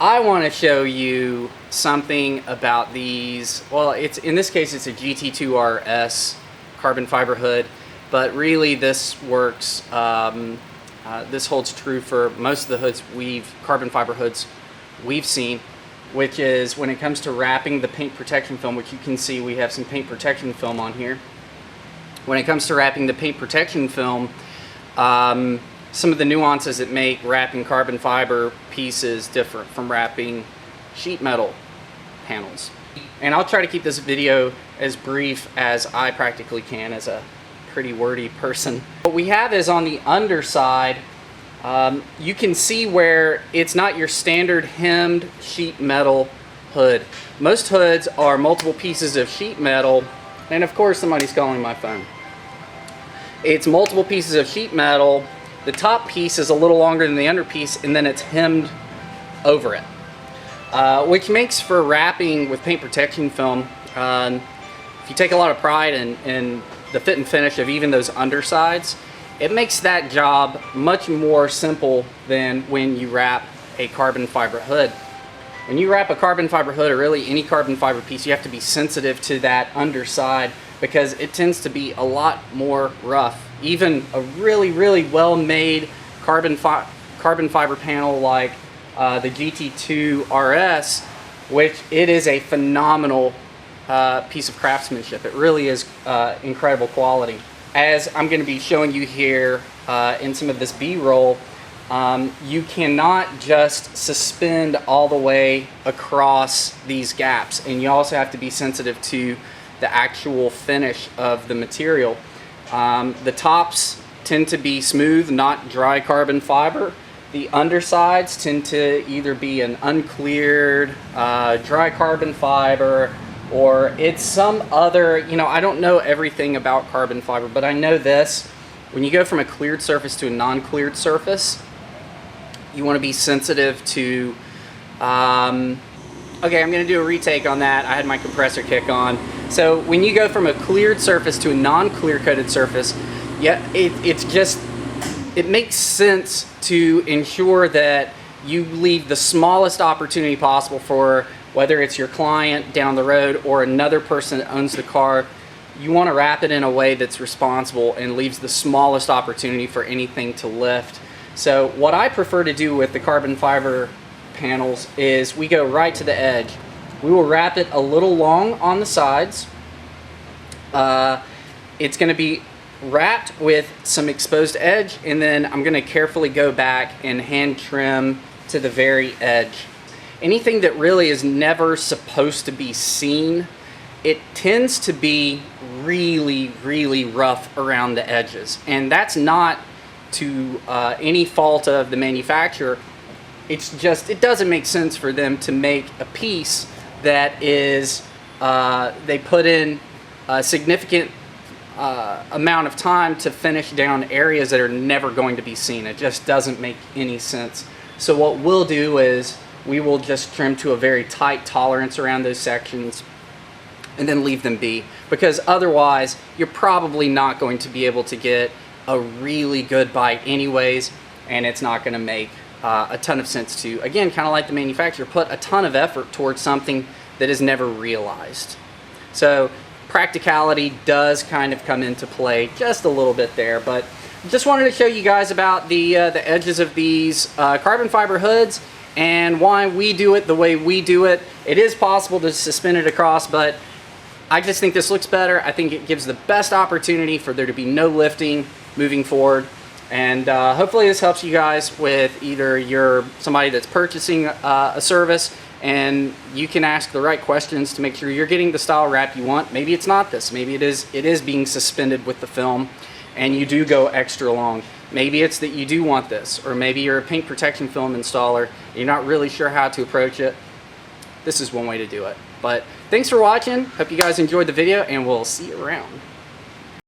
I want to show you something about these. Well, in this case it's a GT2RS carbon fiber hood, but really this works. This holds true for most of the hoods carbon fiber hoods we've seen, which is when it comes to wrapping the paint protection film, which you can see we have some paint protection film on here. When it comes to wrapping the paint protection film, some of the nuances that make wrapping carbon fiber pieces different from wrapping sheet metal panels. And I'll try to keep this video as brief as I practically can as a pretty wordy person. What we have is on the underside, you can see where it's not your standard hemmed sheet metal hood. Most hoods are multiple pieces of sheet metal, and of course somebody's calling my phone. It's multiple pieces of sheet metal. The top piece is a little longer than the under piece, and then it's hemmed over it, which makes for wrapping with paint protection film. If you take a lot of pride in the fit and finish of even those undersides, it makes that job much more simple than when you wrap a carbon fiber hood. When you wrap a carbon fiber hood, or really any carbon fiber piece, you have to be sensitive to that underside because it tends to be a lot more rough. Even a really well-made carbon fiber panel like the GT2RS, which it is a phenomenal piece of craftsmanship. It really is incredible quality. As I'm going to be showing you here in some of this B-roll, you cannot just suspend all the way across these gaps, and you also have to be sensitive to the actual finish of the material. The tops tend to be smooth, not dry carbon fiber. The undersides tend to either be an uncleared dry carbon fiber, or it's some other, I don't know everything about carbon fiber, but I know this. When you go from a cleared surface to a non-cleared surface, you want to be sensitive to, okay, I'm going to do a retake on that. I had my compressor kick on. So when you go from a cleared surface to a non-clear coated surface, yeah, it makes sense to ensure that you leave the smallest opportunity possible for whether it's your client down the road or another person that owns the car. You want to wrap it in a way that's responsible and leaves the smallest opportunity for anything to lift. So what I prefer to do with the carbon fiber panels is we go right to the edge. We will wrap it a little long on the sides. It's going to be wrapped with some exposed edge, and then I'm going to carefully go back and hand trim to the very edge. Anything that really is never supposed to be seen, it tends to be really rough around the edges, and that's not to any fault of the manufacturer. It's just, it doesn't make sense for them to make a piece that is, they put in a significant amount of time to finish down areas that are never going to be seen. It just doesn't make any sense. So what we'll do is we will just trim to a very tight tolerance around those sections and then leave them be, because otherwise you're probably not going to be able to get a really good bite anyways, and it's not going to make a ton of sense to, again, kind of like the manufacturer, put a ton of effort towards something that is never realized. So practicality does kind of come into play just a little bit there, but just wanted to show you guys about the edges of these carbon fiber hoods and why we do it the way we do it. It is possible to suspend it across, but I just think this looks better. I think it gives the best opportunity for there to be no lifting moving forward. And hopefully this helps you guys with either you're somebody that's purchasing a service and you can ask the right questions to make sure you're getting the style wrap you want. Maybe it's not this. Maybe it is being suspended with the film and you do go extra long. Maybe it's that you do want this, or maybe you're a paint protection film installer and you're not really sure how to approach it. This is one way to do it. But thanks for watching. Hope you guys enjoyed the video, and we'll see you around.